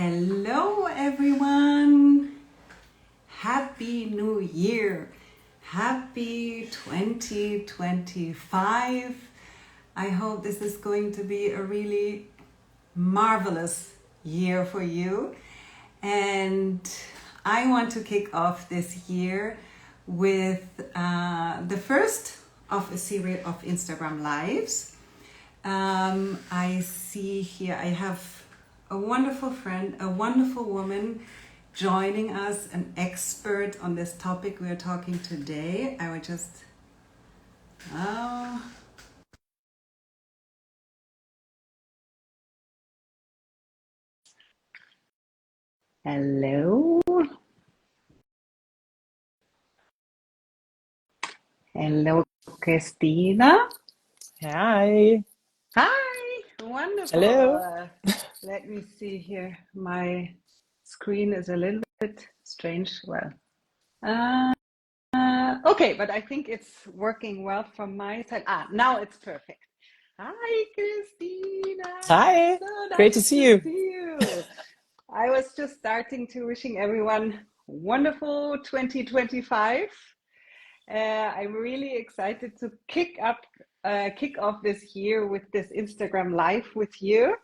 Hello, everyone. Happy New Year. Happy 2025. I hope this is going to be a really marvelous year for you. And I want to kick off this year with the first of a series of Instagram Lives. I see here I have a wonderful friend, a wonderful woman joining us, an expert on this topic we are talking today. I would just, oh, hello, hello, Christina. Hi. Hi, wonderful. Hello. Let me see here. My screen is a little bit strange. Well, okay, but I think it's working well from my side. Now it's perfect. Hi, Christina. Hi. So Great to nice see to you. see you. I was just starting to wishing everyone wonderful 2025. I'm really excited to kick off this year with this Instagram Live with you.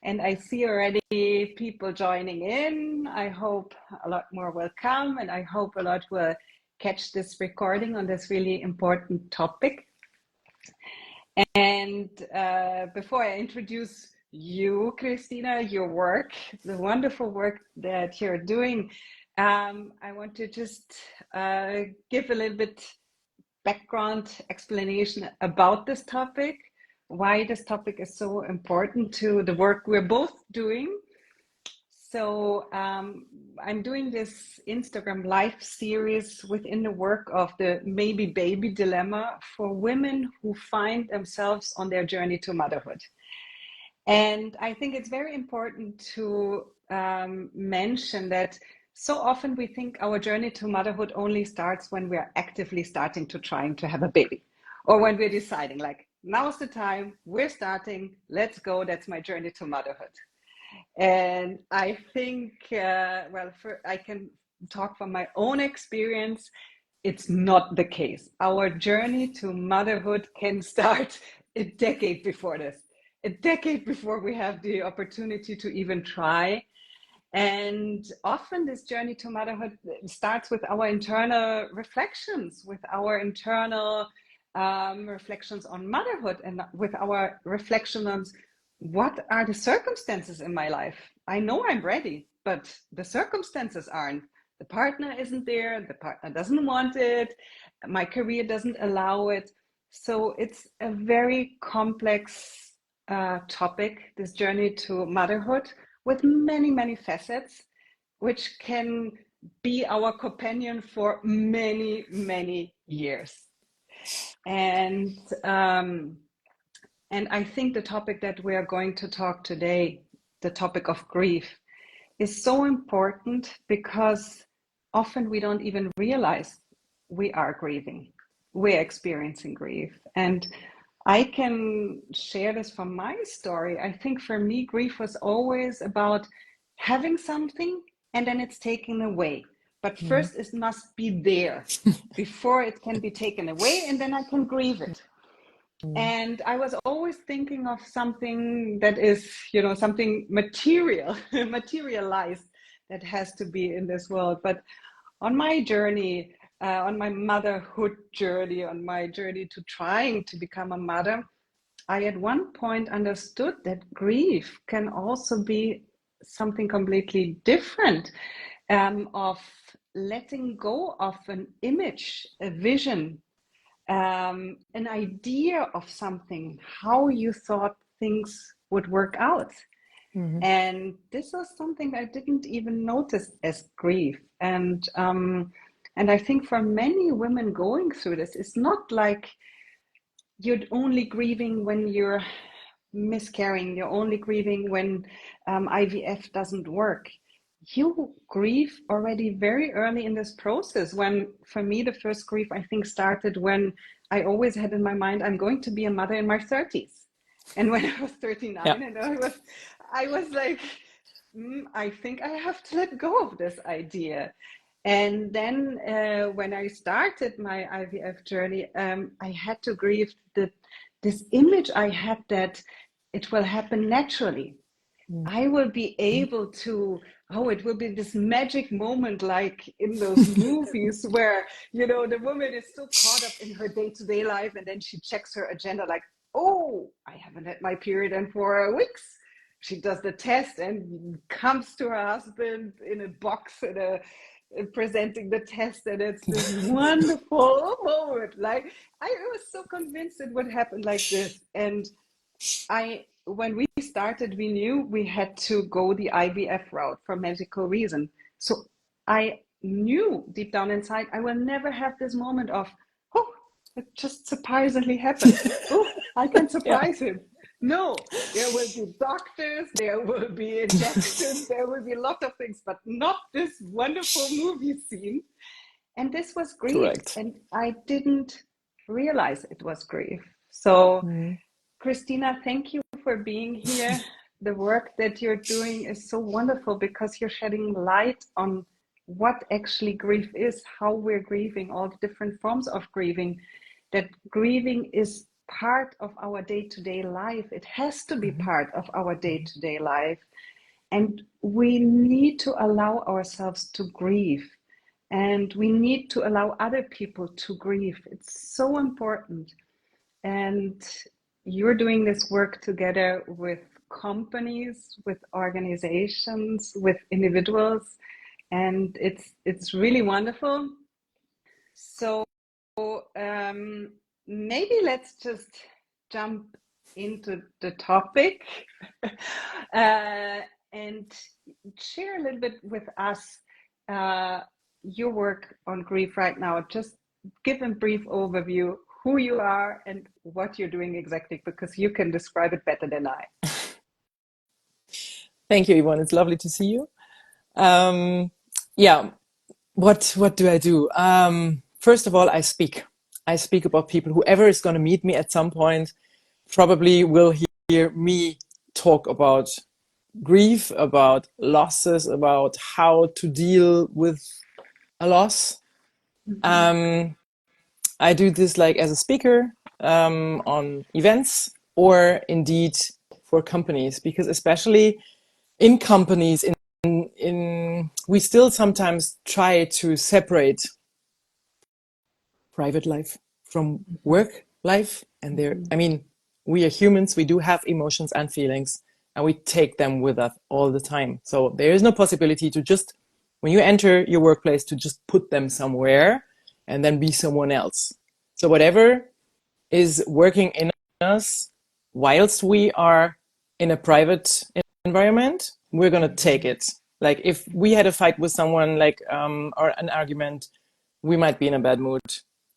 And I see already people joining in. I hope a lot more will come, and I hope a lot will catch this recording on this really important topic. And before I introduce you, Christina, your work, the wonderful work that you're doing, I want to just give a little bit background explanation about this topic, why this topic is so important to the work we're both doing. So I'm doing this Instagram Live series within the work of the Maybe Baby Dilemma for women who find themselves on their journey to motherhood. And I think it's very important to mention that so often we think our journey to motherhood only starts when we're actively starting to trying to have a baby, or when we're deciding like, now's the time, we're starting, let's go, that's my journey to motherhood. And I think, I can talk from my own experience. It's not the case. Our journey to motherhood can start a decade before this, a decade before we have the opportunity to even try. And often this journey to motherhood starts with our internal reflections, with our internal reflections on motherhood, and with our reflection on what are the circumstances in my life. I know I'm ready, but the circumstances aren't. The partner isn't there, the partner doesn't want it, my career doesn't allow it. So it's a very complex topic, this journey to motherhood, with many, many facets, which can be our companion for many, many years. And I think the topic that we are going to talk today, the topic of grief, is so important because often we don't even realize we are grieving. We're experiencing grief. And I can share this from my story. I think for me, grief was always about having something and then it's taken away. But first, it must be there before it can be taken away, and then I can grieve it. And I was always thinking of something that is, something material, materialized, that has to be in this world. But on my journey, on my motherhood journey, on my journey to trying to become a mother, I at one point understood that grief can also be something completely different, of letting go of an image, a vision, an idea of something, how you thought things would work out. And this was something I didn't even notice as grief. And I think for many women going through this, it's not like you're only grieving when you're miscarrying, you're only grieving when IVF doesn't work. You grieve already very early in this process. When, for me, the first grief, I think, started when I always had in my mind, I'm going to be a mother in my 30s. And when I was 39, Yeah. and I was like, I think I have to let go of this idea. And then when I started my IVF journey, I had to grieve this image I had that it will happen naturally. I will be able to, oh, it will be this magic moment like in those movies where, the woman is so caught up in her day-to-day life and then she checks her agenda like, oh, I haven't had my period in 4 weeks. She does the test and comes to her husband in a box presenting the test, and it's this wonderful moment. Like I was so convinced it would happen like this. And when we started, we knew we had to go the IVF route for medical reason. So I knew deep down inside, I will never have this moment of, oh, it just surprisingly happened. Oh, I can Yeah, surprise him. No, there will be doctors, there will be injections, there will be a lot of things, but not this wonderful movie scene. And this was grief, correct. and I didn't realize it was grief. So Mm. Christina, thank you for being here. The work that you're doing is so wonderful because you're shedding light on what actually grief is, how we're grieving, all the different forms of grieving, that grieving is part of our day-to-day life. It has to be part of our day-to-day life. And we need to allow ourselves to grieve. And we need to allow other people to grieve. It's so important. And you're doing this work together with companies, with organizations, with individuals, and it's really wonderful. So maybe let's just jump into the topic and share a little bit with us your work on grief right now. Just give a brief overview who you are and what you're doing exactly, because you can describe it better than I. Thank you, Yvonne. It's lovely to see you. Yeah, what do I do? First of all, I speak. I speak about people. Whoever is going to meet me at some point probably will hear me talk about grief, about losses, about how to deal with a loss. I do this like as a speaker on events or indeed for companies, because especially in companies, in we still sometimes try to separate private life from work life. And I mean, we are humans, we do have emotions and feelings, and we take them with us all the time. So there is no possibility to just, when you enter your workplace, to just put them somewhere and then be someone else. So whatever is working in us whilst we are in a private environment, we're going to take it. Like if we had a fight with someone, like or an argument, we might be in a bad mood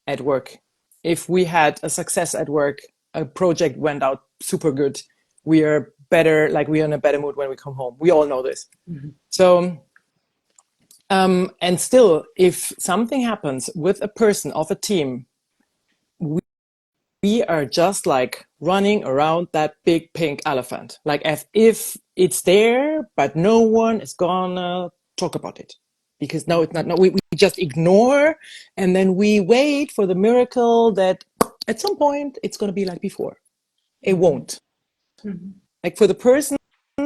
at work. If we had a success at work, a project went out super good, we are better, like we are in a better mood when we come home. We all know this. So and still, if something happens with a person of a team, we are just like running around that big pink elephant, like as if it's there, but no one is gonna talk about it. Because no, it's not. No, we just ignore, and then we wait for the miracle that at some point it's gonna be like before. It won't. Like for the person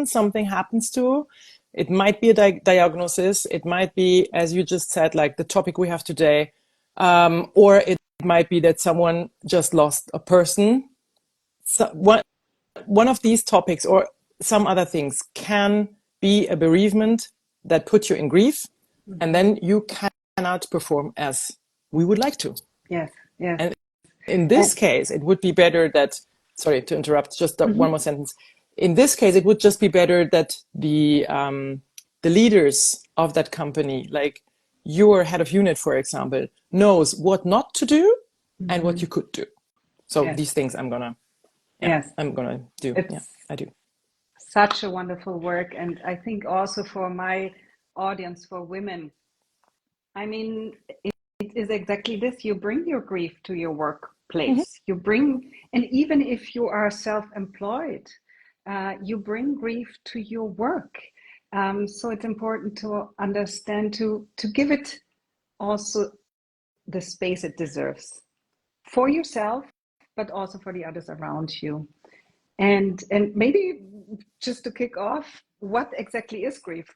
something happens to, it might be a diagnosis. It might be, as you just said, like the topic we have today, or it might be that someone just lost a person. So one of these topics or some other things can be a bereavement that puts you in grief, and then you cannot perform as we would like to. Yes, yes. And in this case, it would be better that, sorry to interrupt, just one more sentence. In this case, it would just be better that the leaders of that company, like your head of unit, for example, knows what not to do and what you could do. So Yes. these things I'm gonna do. It's I do. such a wonderful work, and I think also for my audience, for women, I mean, it is exactly this. You bring your grief to your workplace. You bring, and even if you are self-employed, you bring grief to your work. So it's important to understand to give it also the space it deserves for yourself, but also for the others around you. And maybe just to kick off, what exactly is grief?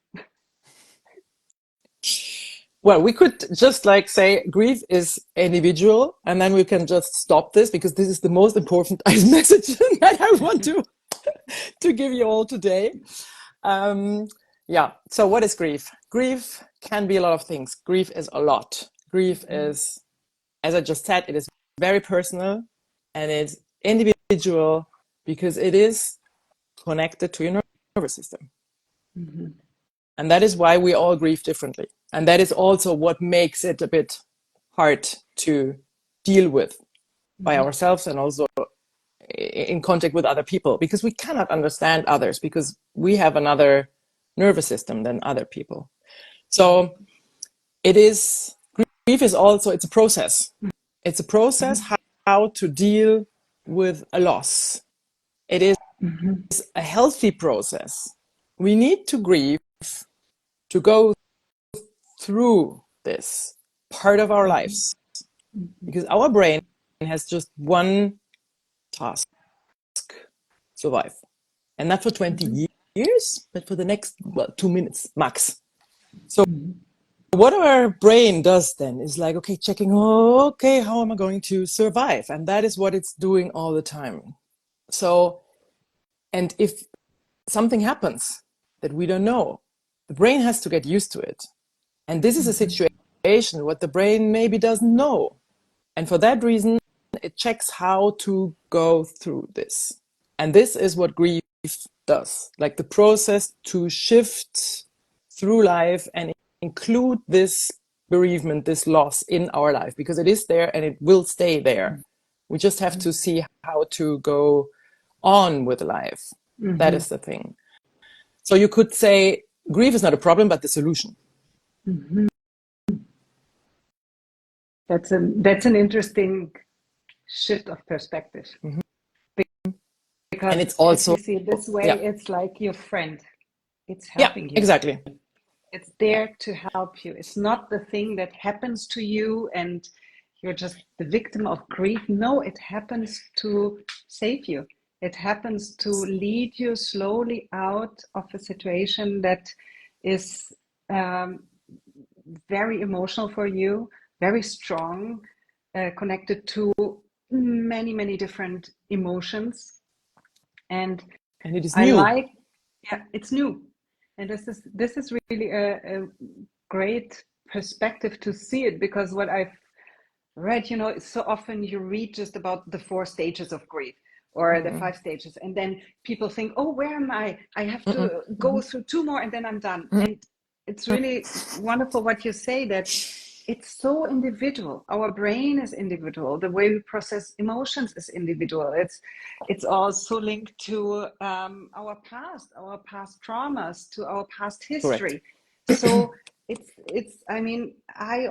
Well, we could just like say grief is individual, and then we can just stop this because this is the most important message that I want to give you all today. Yeah. So what is grief? Grief can be a lot of things. Grief is a lot. Grief is, as I just said, it is very personal and it's individual because it is connected to your nervous system. Mm-hmm. And that is why we all grieve differently. And that is also what makes it a bit hard to deal with by ourselves and also in contact with other people, because we cannot understand others because we have another nervous system than other people. So it is, grief is also, it's a process. It's a process how to deal with a loss. It is a healthy process. We need to grieve to go through this part of our lives because our brain has just one task: survive. And not for 20 years, but for the next, well, 2 minutes max. So what our brain does then is like, okay, checking, oh, okay, how am I going to survive? And that is what it's doing all the time. So, and if something happens that we don't know, the brain has to get used to it. And this is a situation what the brain maybe doesn't know. And for that reason, it checks how to go through this. And this is what grief does, like the process to shift through life and include this bereavement, this loss in our life, because it is there and it will stay there. We just have to see how to go on with life. That is the thing. So you could say grief is not a problem, but the solution. That's an interesting shift of perspective. Because And it's if also, you see it this way, yeah, it's like your friend. It's yeah, helping you. exactly. It's there to help you. It's not the thing that happens to you and you're just the victim of grief. No, it happens to save you. It happens to lead you slowly out of a situation that is very emotional for you, very strong, connected to many, many different emotions. And And it is I new. like, yeah, it's new. And this is really a great perspective to see it, because what I've read, so often you read just about the 4 stages of grief or the 5 stages, and then people think, oh, where am I? I have to go through 2 more and then I'm done. And it's really wonderful what you say, that it's so individual. Our brain is individual. The way we process emotions is individual. It's also linked to our past traumas, to our past Correct. history. So it's. I mean, I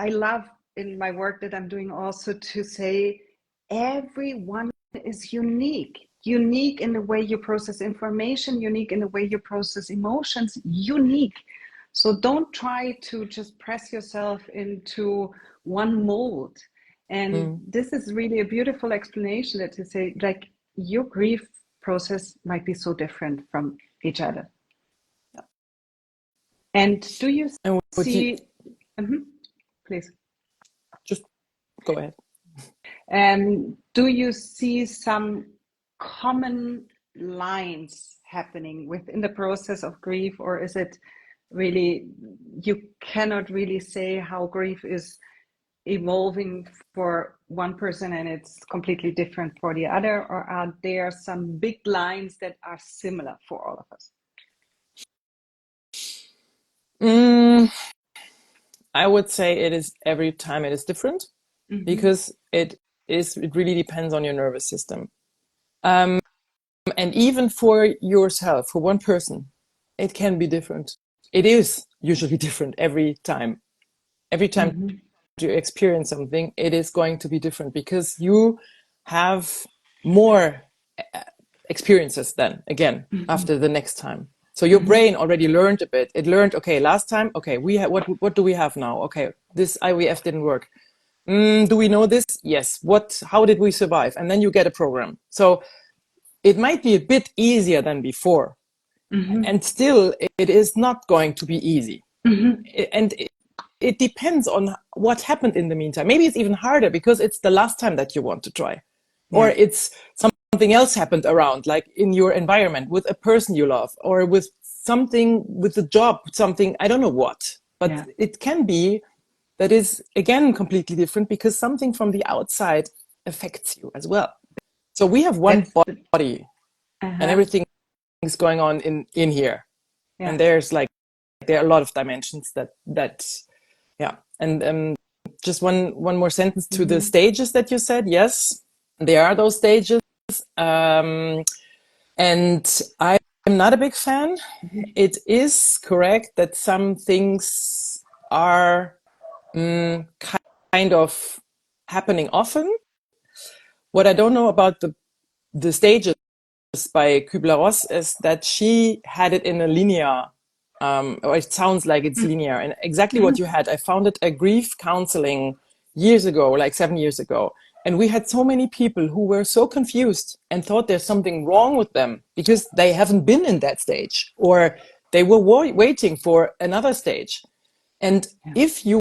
love in my work that I'm doing also to say everyone is unique in the way you process information, unique in the way you process emotions, unique. So don't try to just press yourself into one mold. And this is really a beautiful explanation, that to say, like, your grief process might be so different from each other. And do you And what you, see, Mhm, please. just go ahead. Do you see some common lines happening within the process of grief, or is it really, you cannot really say how grief is evolving for one person and it's completely different for the other, or are there some big lines that are similar for all of us? I would say it is every time it is different because it really depends on your nervous system. And even for yourself, for one person, it can be different. It is usually different every time. Every time you experience something, it is going to be different because you have more experiences then again after the next time. So your brain already learned a bit. It learned, okay, last time, okay, what do we have now? Okay, this IVF didn't work. Do we know this? Yes. How did we survive? And then you get a program. So it might be a bit easier than before. And still, it is not going to be easy. And it depends on what happened in the meantime. Maybe it's even harder because it's the last time that you want to try. Or it's something else happened around, like in your environment, with a person you love, or with something, with the job, something, I don't know what. But it can be that is, again, completely different because something from the outside affects you as well. So we have one body and everything is going on in here. And there are a lot of dimensions that yeah. And just one more sentence to the stages that you said. Yes, there are those stages. And I'm not a big fan. It is correct that some things are kind of happening often. What I don't know about the stages by Kübler-Ross is that she had it in a linear, or it sounds like it's linear, and exactly what you had. I found it a grief counseling years ago, like 7 years ago. And we had so many people who were so confused and thought there's something wrong with them because they haven't been in that stage, or they were waiting for another stage. And if you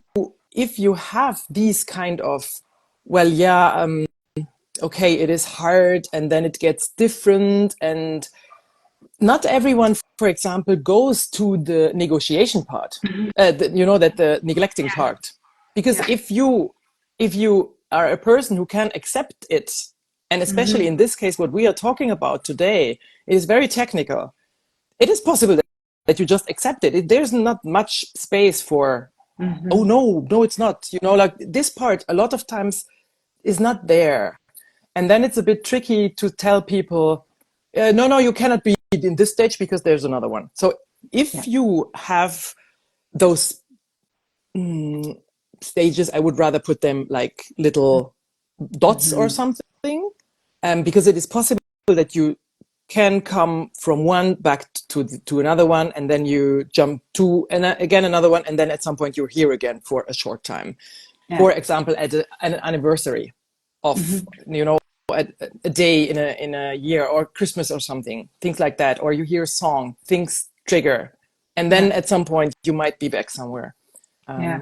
have these kind of, okay, it is hard, and then it gets different, and not everyone, for example, goes to the negotiation part, the neglecting part, because if you are a person who can accept it, and especially in this case, what we are talking about today is very technical. It is possible that you just accept it. There's not much space for, oh no, it's not. Like this part, a lot of times is not there. And then it's a bit tricky to tell people, no, you cannot be in this stage because there's another one. So if you have those stages, I would rather put them like little dots or something, because it is possible that you can come from one back to another one, and then you jump to again another one, and then at some point you're here again for a short time. For example, at an anniversary of a day in a year, or Christmas or something, things like that, or you hear a song, things trigger, and then at some point you might be back somewhere.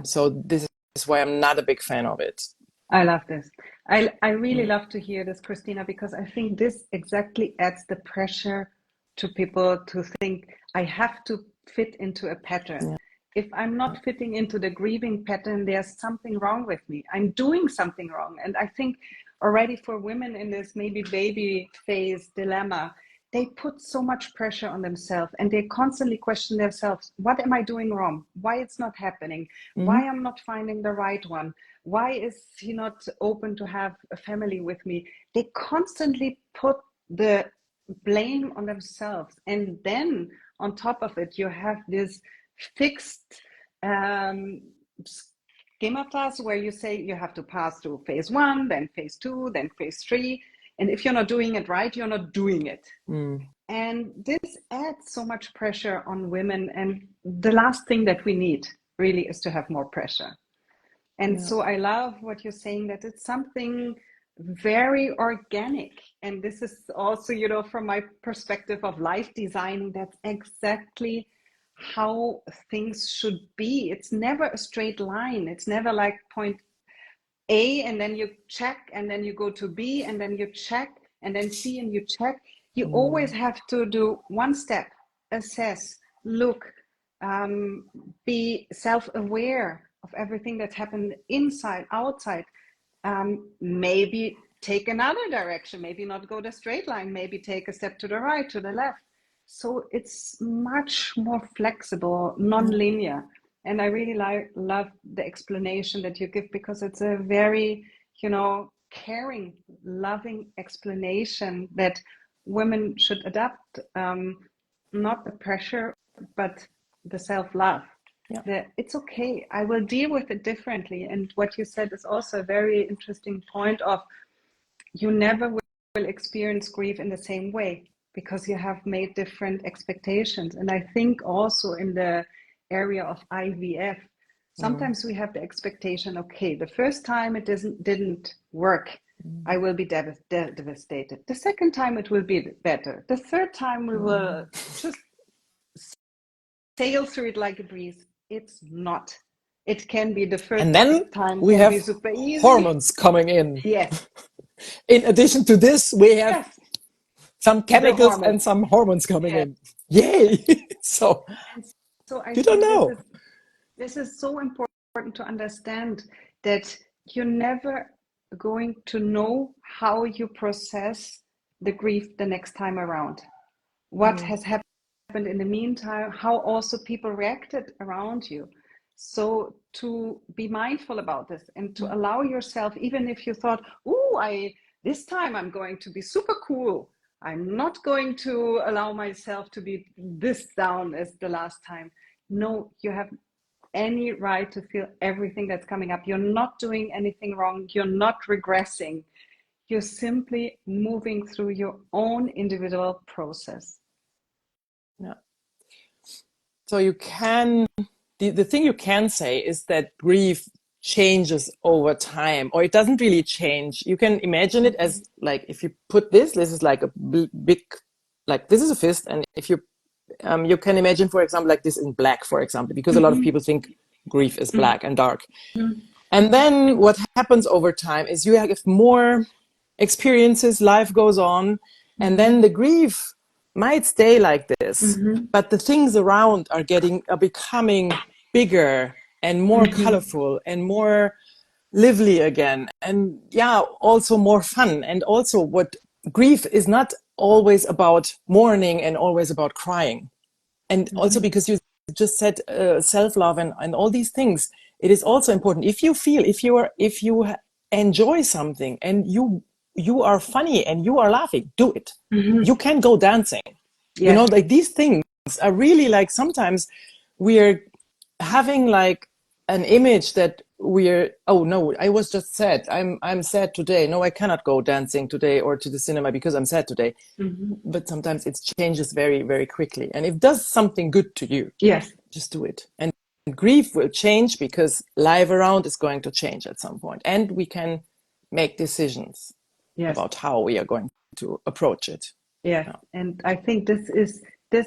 So this is why I'm not a big fan of it. I love this. I really love to hear this, Christina, because I think this exactly adds the pressure to people to think I have to fit into a pattern. If I'm not fitting into the grieving pattern, there's something wrong with me. I'm doing something wrong. And I think already for women in this maybe baby phase dilemma, they put so much pressure on themselves, and they constantly question themselves. What am I doing wrong? Why it's not happening? Why I'm not finding the right one? Why is he not open to have a family with me? They constantly put the blame on themselves. And then on top of it, you have this fixed schematas where you say you have to pass through phase 1, then phase 2, then phase 3. And if you're not doing it right, you're not doing it. And this adds so much pressure on women. And the last thing that we need really is to have more pressure. And so I love what you're saying, that it's something very organic. And this is also, from my perspective of life designing, that's exactly how things should be. It's never a straight line. It's never like point A and then you check, and then you go to B and then you check, and then C and you check. You always have to do one step, assess, look, be self-aware of everything that's happened inside, outside. Maybe take another direction, maybe not go the straight line, maybe take a step to the right, to the left. So it's much more flexible, non-linear. And I really love the explanation that you give, because it's a very, caring, loving explanation that women should adapt, not the pressure, but the self-love. It's okay, I will deal with it differently. And what you said is also a very interesting point of, you never will experience grief in the same way, because you have made different expectations. And I think also in the area of IVF, sometimes we have the expectation, okay, the first time it didn't work, I will be devastated. The second time it will be better. The third time we will just sail through it like a breeze. It's not. It can be the first And then time we can be have super easy. hormones coming in. Yes. In addition to this, we have Yes. some The chemicals and hormones. some hormones coming Yes. in. Yay! So And so I you don't think know. this is so important to understand that you're never going to know how you process the grief the next time around. What has happened in the meantime, how also people reacted around you. So to be mindful about this and to allow yourself, even if you thought, oh, this time I'm going to be super cool. I'm not going to allow myself to be this down as the last time. No, you have any right to feel everything that's coming up. You're not doing anything wrong. You're not regressing. You're simply moving through your own individual process. Yeah. So you can, the thing you can say is that grief changes over time, or it doesn't really change. You can imagine it as like, if you put this is like a big, like this is a fist. And if you, you can imagine, for example, like this in black, for example, because a lot of people think grief is black and dark. And then what happens over time is you have more experiences, life goes on, and then the grief might stay like this, but the things around are becoming bigger and more colorful and more lively again. And yeah, also more fun. And also what grief is not always about mourning and always about crying. And also because you just said self-love and all these things, it is also important. If you feel, if you enjoy something and you are funny and you are laughing, do it. You can go dancing. Yes. You know, like these things are really like, sometimes we're having like an image that we're, oh no, I was just sad. I'm sad today. No, I cannot go dancing today or to the cinema because I'm sad today. But sometimes it changes very, very quickly. And if it does something good to you, yes, just do it. And grief will change because life around is going to change at some point. And we can make decisions about how we are going to approach it. Yeah. And I think this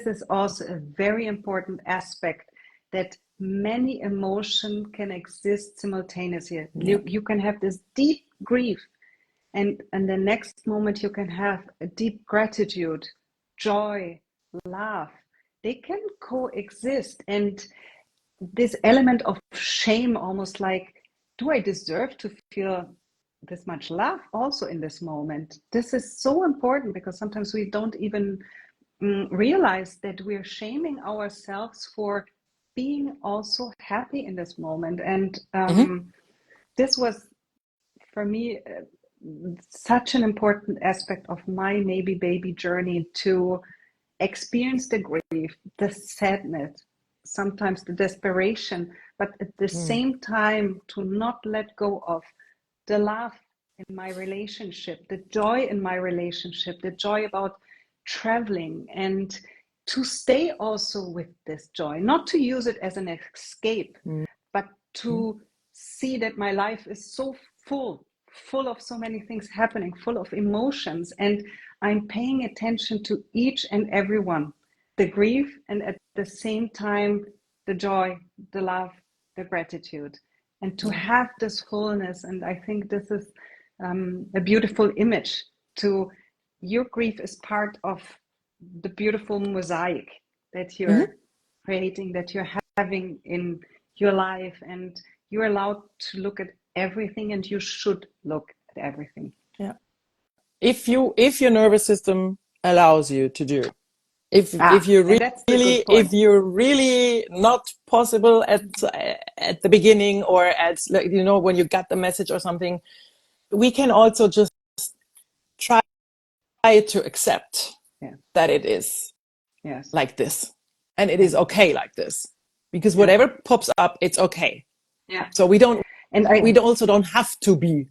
is also a very important aspect, that many emotions can exist simultaneously. You can have this deep grief, and the next moment you can have a deep gratitude, joy, laugh. They can coexist. And this element of shame, almost like, do I deserve to feel this much love also in this moment? This is so important, because sometimes we don't even realize that we're shaming ourselves for being also happy in this moment. And this was, for me, such an important aspect of my maybe baby journey, to experience the grief, the sadness, sometimes the desperation, but at the same time to not let go of the love in my relationship, the joy in my relationship, the joy about traveling, and to stay also with this joy, not to use it as an escape, but to see that my life is so full of so many things happening, full of emotions, and I'm paying attention to each and every one, the grief, and at the same time, the joy, the love, the gratitude, and to have this wholeness. And I think this is a beautiful image. To your grief is part of the beautiful mosaic that you're creating, that you're having in your life, and you're allowed to look at everything, and you should look at everything. Yeah. If your nervous system allows you to do, if you're really not possible at the beginning, or at, like, you know, when you got the message or something, we can also just try to accept that it is like this, and it is okay like this, because whatever pops up, it's okay. So we also don't have to be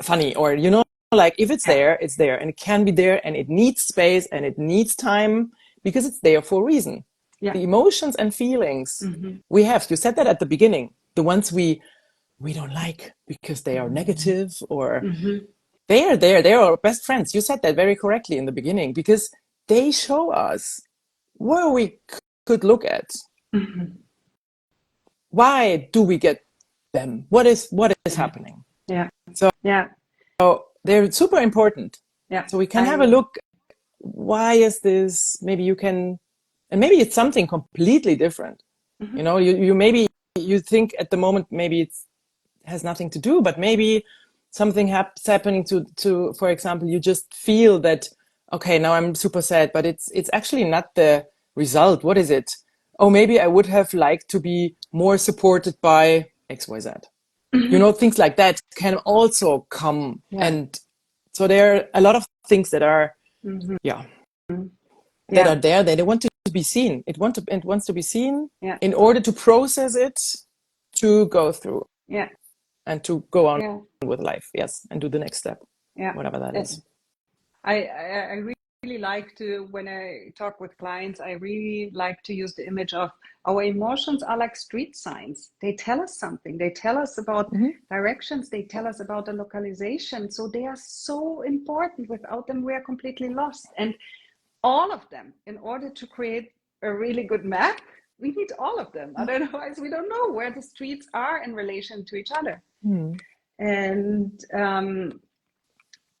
funny, or, you know, like if it's there, it's there, and it can be there, and it needs space and it needs time because it's there for a reason. The emotions and feelings we have, you said that at the beginning, the ones we don't like because they are negative, or they are there, they are our best friends. You said that very correctly in the beginning, because they show us where we could look at. Why do we get them? What is happening? So they're super important. So we can have a look. Why is this? Maybe you can, and maybe it's something completely different. You know, you maybe you think at the moment maybe it has nothing to do, but maybe something happening to, for example, you just feel that, okay, now I'm super sad, but it's actually not the result. What is it? Oh, maybe I would have liked to be more supported by XYZ. You know, things like that can also come. And so there are a lot of things that are, that are there. They want to be seen. It wants to be seen in order to process it, to go through. And to go on with life, and do the next step, whatever that is. I really like to, when I talk with clients, I really like to use the image of our emotions are like street signs. They tell us something. They tell us about directions. They tell us about the localization. So they are so important. Without them, we are completely lost. And all of them, in order to create a really good map, we need all of them. Otherwise, we don't know where the streets are in relation to each other. And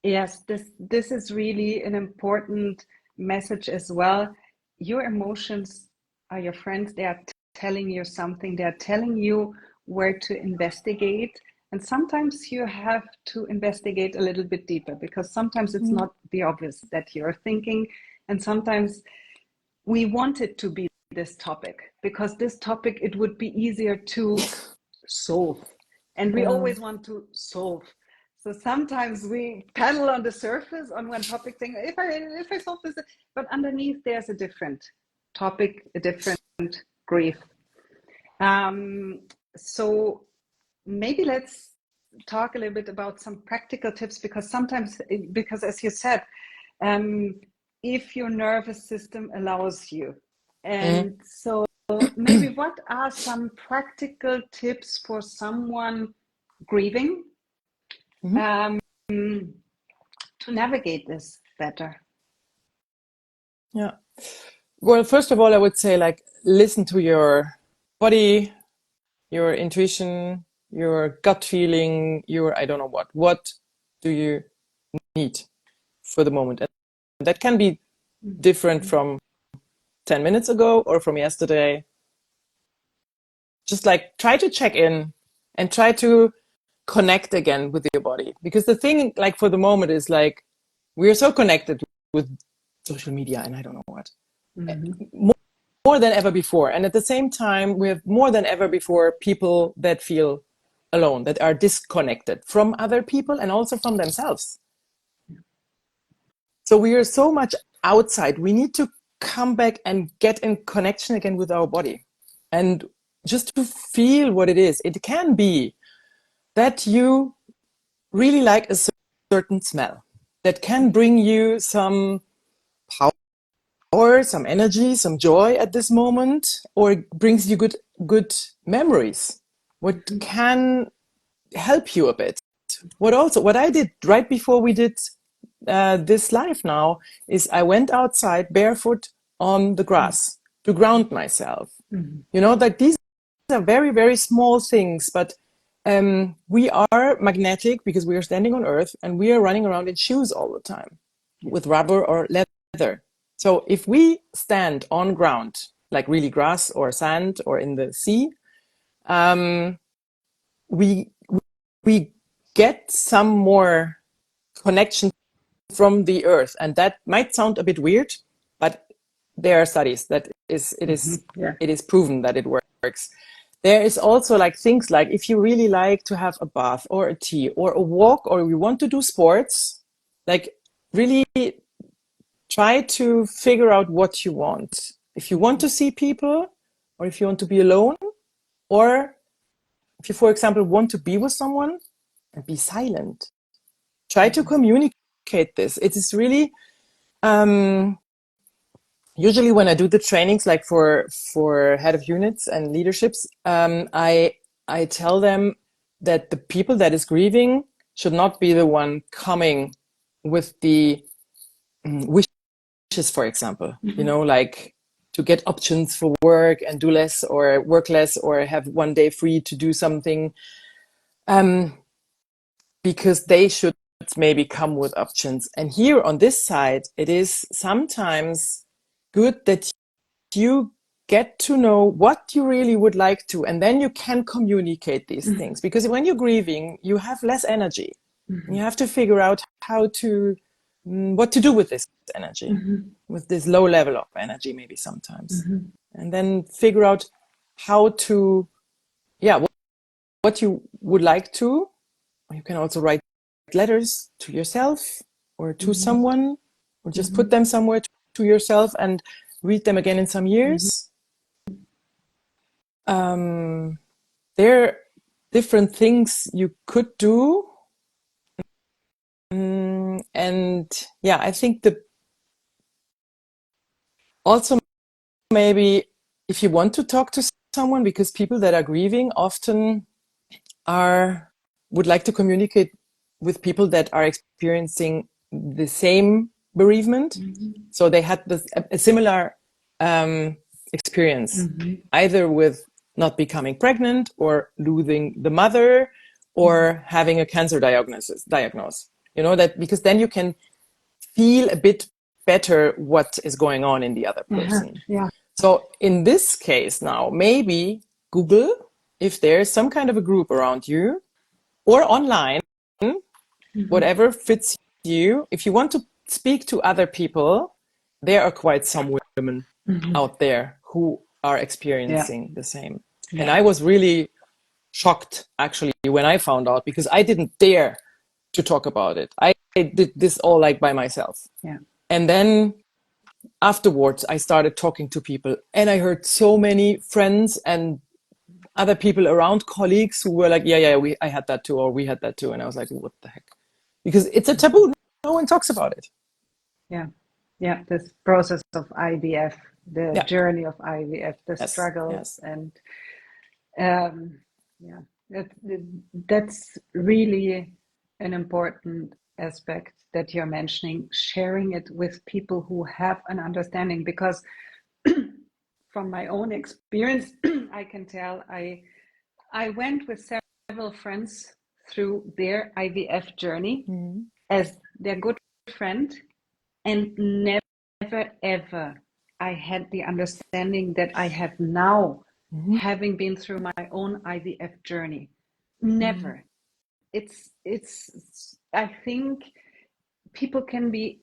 yes, this is really an important message as well. Your emotions are your friends. They are telling you something. They are telling you where to investigate. And sometimes you have to investigate a little bit deeper, because sometimes it's not the obvious that you're thinking. And sometimes we want it to be this topic, because this topic, it would be easier to solve. And we always want to solve. So sometimes we paddle on the surface on one topic, saying, if I solve this, but underneath there's a different topic, a different grief. So maybe let's talk a little bit about some practical tips, because sometimes, because as you said, if your nervous system allows you, and so maybe what are some practical tips for someone grieving to navigate this better? Well, first of all, I would say, like, listen to your body, your intuition, your gut feeling, your I don't know what do you need for the moment. And that can be different from 10 minutes ago or from yesterday. Just like try to check in and try to connect again with your body, because the thing, like, for the moment is, like, we are so connected with social media and I don't know what, more than ever before. And at the same time, we have more than ever before people that feel alone, that are disconnected from other people and also from themselves. So we are so much outside. We need to come back and get in connection again with our body, and just to feel what it is. It can be that you really like a certain smell that can bring you some power, some energy, some joy at this moment, or it brings you good memories, what can help you a bit. What I did right before we did this live now is I went outside barefoot on the grass to ground myself. You know, like, these are very, very small things, but we are magnetic because we are standing on earth and we are running around in shoes all the time with rubber or leather. So if we stand on ground, like really grass or sand or in the sea, we get some more connection from the earth. And that might sound a bit weird, but there are studies that it is proven that it works. There is also, like, things like, if you really like to have a bath or a tea or a walk, or you want to do sports, like, really try to figure out what you want. If you want to see people, or if you want to be alone, or if you, for example, want to be with someone and be silent. try to communicate this. It is really usually when I do the trainings, like for head of units and leaderships, I tell them that the people that is grieving should not be the one coming with the wishes, for example, like to get options for work and do less or work less or have one day free to do something, because they should maybe come with options. And here on this side, it is sometimes good that you get to know what you really would like to, and then you can communicate these things, because when you're grieving, you have less energy. You have to figure out how to what to do with this energy, with this low level of energy, maybe sometimes, and then figure out how to, what you would like to. You can also write letters to yourself or to someone, or just put them somewhere to yourself and read them again in some years. There are different things you could do. And I think also maybe if you want to talk to someone, because people that are grieving often would like to communicate with people that are experiencing the same bereavement. So they had a similar experience, either with not becoming pregnant or losing the mother or having a cancer diagnosis, that, because then you can feel a bit better what is going on in the other person. So in this case now, maybe Google if there's some kind of a group around you or online, whatever fits you. If you want to speak to other people, there are quite some women out there who are experiencing the same. And I was really shocked actually when I found out, because I didn't dare to talk about it. I did this all like by myself. And then afterwards I started talking to people, and I heard so many friends and other people around, colleagues, who were like, I had that too, or we had that too. And I was like, what the heck? Because it's a taboo. No one talks about it. This process of IVF, the journey of IVF, the struggles, and that's really an important aspect that you're mentioning, sharing it with people who have an understanding, because from my own experience, I can tell I went with several friends through their IVF journey as their good friend, and never ever I had the understanding that I have now, having been through my own IVF journey. Never. It's I think people can be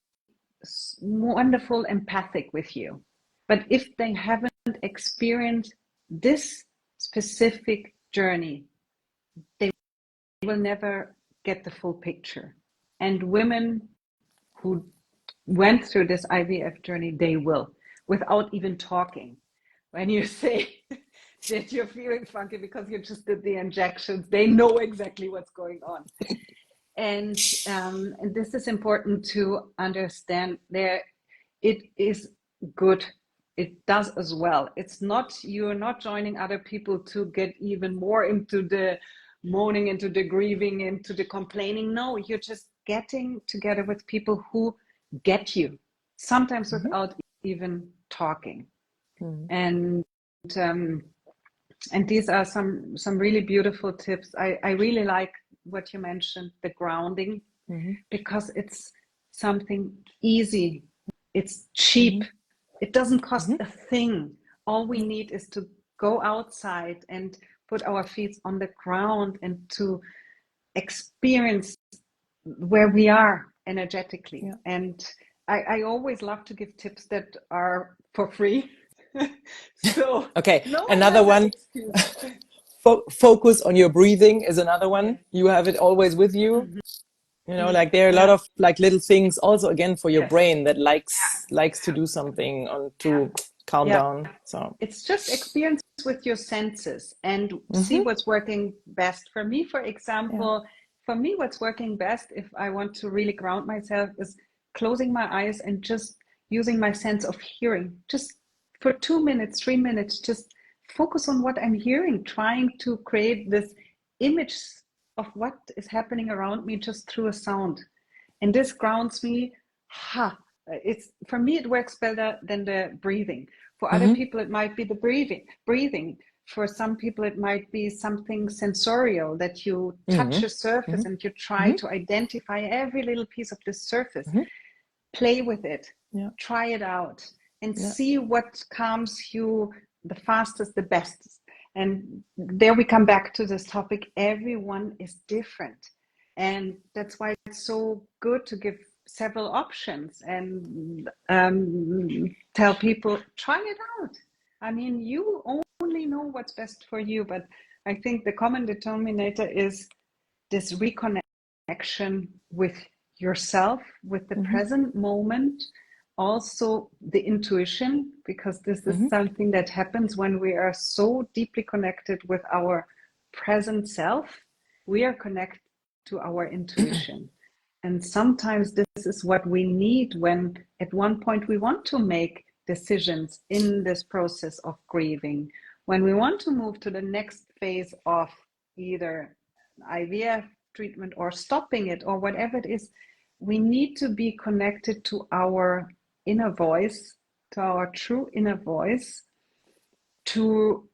wonderful empathic with you, but if they haven't experienced this specific journey, they will never get the full picture. And women who went through this IVF journey, they will, without even talking. When you say that you're feeling funky because you just did the injections, they know exactly what's going on. And this is important to understand. There, it is good. It does as well. It's not, you're not joining other people to get even more into the moaning, into the grieving, into the complaining. No, you're just getting together with people who get you, sometimes without even talking. And these are some really beautiful tips. I really like what you mentioned, the grounding, because it's something easy. It's cheap. It doesn't cost a thing. All we need is to go outside and put our feet on the ground and to experience where we are energetically. And I always love to give tips that are for free. So another one. Focus on your breathing is another one. You have it always with you. Like there are a lot of like little things also, again, for your brain that likes to do something or to calm down. So it's just experience with your senses and see what's working best. For me, for example, for me, what's working best if I want to really ground myself is closing my eyes and just using my sense of hearing. Just for 2 minutes, 3 minutes, just focus on what I'm hearing, trying to create this image of what is happening around me just through a sound. And this grounds me. It's, for me, it works better than the breathing. For other people, it might be the breathing. For some people, it might be something sensorial, that you touch a surface and you try to identify every little piece of this surface. Play with it, try it out, and see what calms you the fastest, the best. And there we come back to this topic. Everyone is different. And that's why it's so good to give several options and tell people, try it out. I mean, you only know what's best for you, but I think the common denominator is this reconnection with yourself, with the present moment, also the intuition, because this is something that happens when we are so deeply connected with our present self. We are connected to our intuition. And sometimes this is what we need when at one point we want to make decisions in this process of grieving, when we want to move to the next phase of either IVF treatment or stopping it or whatever it is. We need to be connected to our inner voice, to our true inner voice, to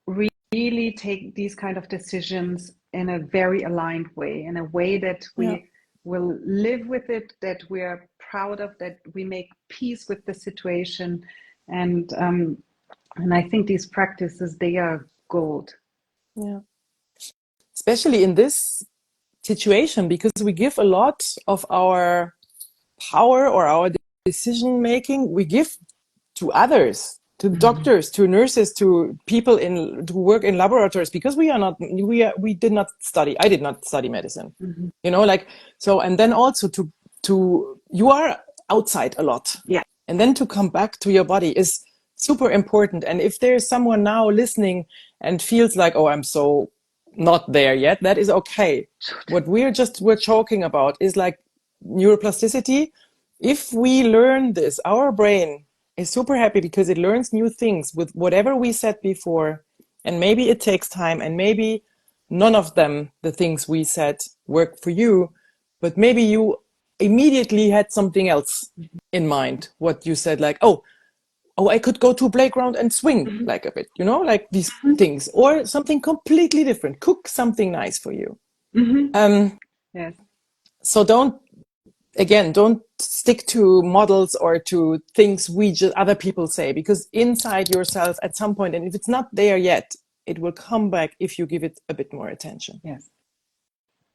really take these kind of decisions in a very aligned way, in a way that we will live with it, that we are proud of, that we make peace with the situation. And I think these practices, they are gold. Yeah. Especially in this situation, because we give a lot of our power or our decision making, we give to others, to doctors, to nurses, to people who work in laboratories, because we did not study. I did not study medicine, you know, like, so, and then also to you are outside a lot, and then to come back to your body is super important. And if there's someone now listening and feels like, oh, I'm so not there yet, that is okay. What we're talking about is like neuroplasticity. If we learn this, our brain is super happy because it learns new things with whatever we said before. And maybe it takes time, and maybe none of them, the things we said, work for you, but maybe you immediately had something else in mind. What you said, like, oh, I could go to a playground and swing like a bit, you know, like these things, or something completely different. Cook something nice for you. Yes. So don't stick to models or to things other people say, because inside yourself at some point, and if it's not there yet, it will come back if you give it a bit more attention.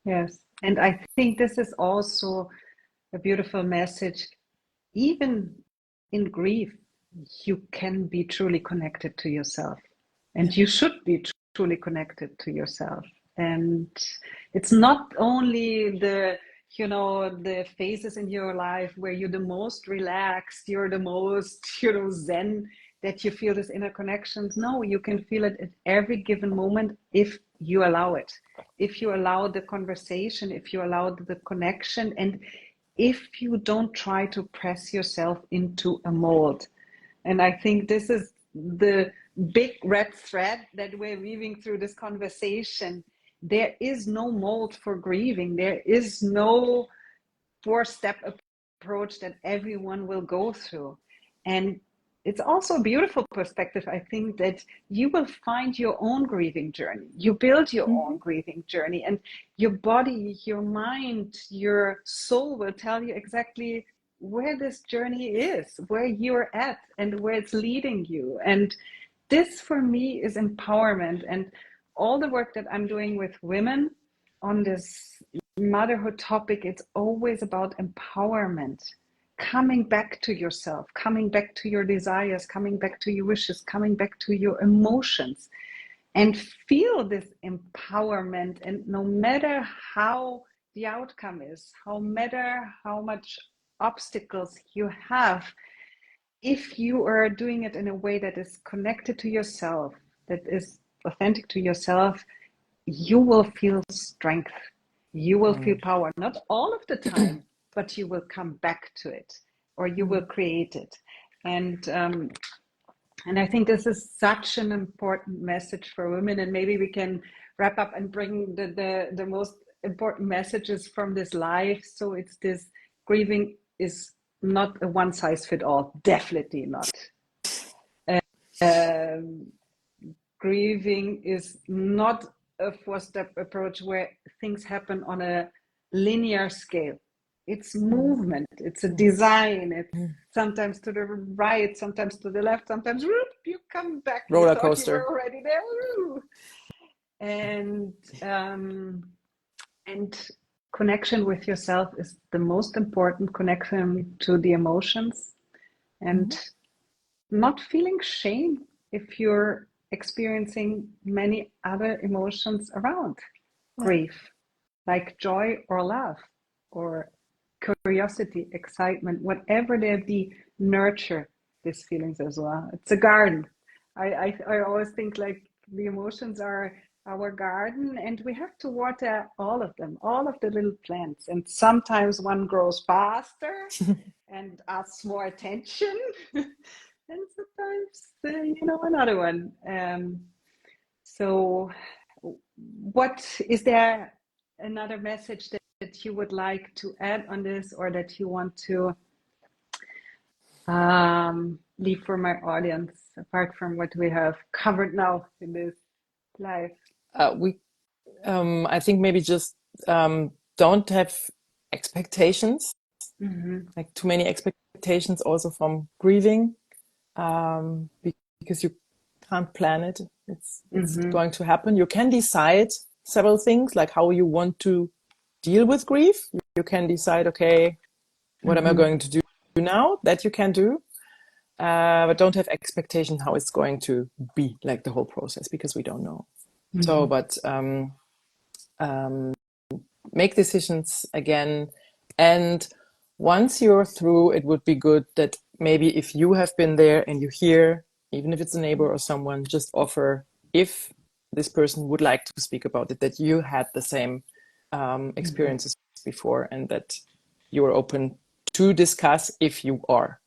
Yes. And I think this is also a beautiful message. Even in grief, you can be truly connected to yourself, and you should be truly connected to yourself. And it's not only the phases in your life where you're the most relaxed, you're the most, zen, that you feel this inner connections. No, you can feel it at every given moment if you allow it, if you allow the conversation, if you allow the connection, and if you don't try to press yourself into a mold. And I think this is the big red thread that we're weaving through this conversation. There is no mold for grieving. There is no 4-step approach that everyone will go through. And it's also a beautiful perspective, I think, that you will find your own grieving journey. You build your own grieving journey, and your body, your mind, your soul will tell you exactly where this journey is, where you're at, and where it's leading you. And this, for me, is empowerment. And all the work that I'm doing with women on this motherhood topic, it's always about empowerment, coming back to yourself, coming back to your desires, coming back to your wishes, coming back to your emotions, and feel this empowerment. And no matter how the outcome is, no matter how much obstacles you have, if you are doing it in a way that is connected to yourself, that is authentic to yourself, you will feel strength. you will feel power, not all of the time, but you will come back to it, or you will create it. And I think this is such an important message for women. And maybe we can wrap up and bring the most important messages from this life. So it's this: grieving is not a one size fit all, definitely not. Grieving is not a 4-step approach where things happen on a linear scale. It's movement, it's a design, it's sometimes to the right, sometimes to the left, sometimes whoop, you come back, roller you thought coaster. you were already there. And connection with yourself is the most important connection to the emotions, and not feeling shame if you're experiencing many other emotions around grief, like joy or love or curiosity, excitement, whatever there be. Nurture these feelings as well. It's a garden. I always think like the emotions are our garden, and we have to water all of them, all of the little plants. And sometimes one grows faster and asks more attention, and sometimes another one. So what is there another message that you would like to add on this, or that you want to leave for my audience, apart from what we have covered now in this live? I think maybe just don't have expectations, like too many expectations also from grieving, because you can't plan it. It's going to happen. You can decide several things, like how you want to deal with grief. You can decide, okay, what am I going to do now? That you can do. But don't have expectations how it's going to be, like the whole process, because we don't know. So, but make decisions again. And once you're through, it would be good that maybe if you have been there and you hear, even if it's a neighbor or someone, just offer, if this person would like to speak about it, that you had the same experiences before, and that you are open to discuss if you are.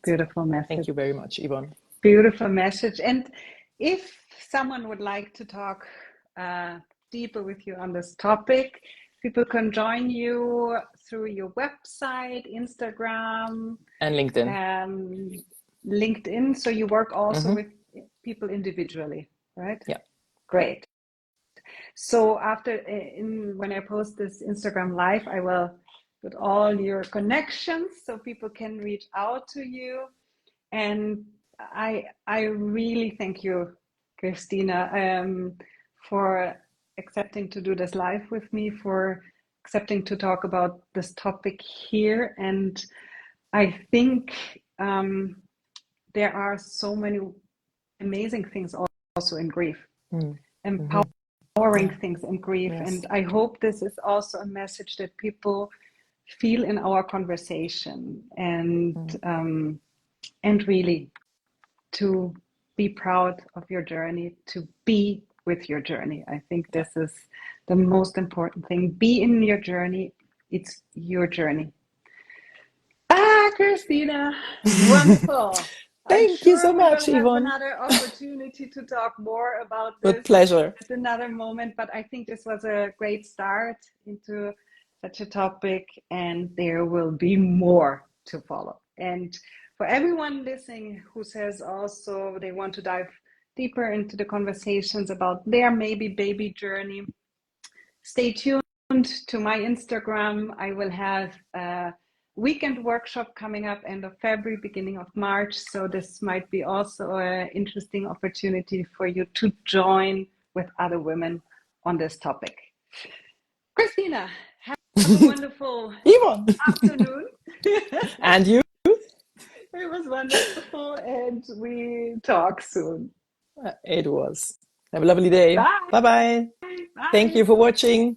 Beautiful message. Thank you very much, Yvonne. Beautiful message. And if someone would like to talk deeper with you on this topic, people can join you through your website, Instagram, and LinkedIn. LinkedIn. So you work also with people individually, right? Yeah. Great. So after, when I post this Instagram live, I will put all your connections so people can reach out to you. And I really thank you, Christina, for accepting to do this live with me, for accepting to talk about this topic here. And I think there are so many amazing things also in grief, empowering things in grief. Yes. And I hope this is also a message that people feel in our conversation, and really to be proud of your journey, to be with your journey. I think this is the most important thing. Be in your journey. It's your journey. Christina, wonderful. Thank you so much, We will Yvonne. have another opportunity to talk more about this. With pleasure. At another moment, but I think this was a great start into such a topic, and there will be more to follow. And for everyone listening who says also they want to dive deeper into the conversations about their maybe baby journey, stay tuned to my Instagram. I will have a weekend workshop coming up end of February, beginning of March. So this might be also an interesting opportunity for you to join with other women on this topic. Christina, have a wonderful afternoon. And you? It was wonderful, and we talk soon. It was. Have a lovely day. Bye. Bye-bye. Bye. Thank you for watching.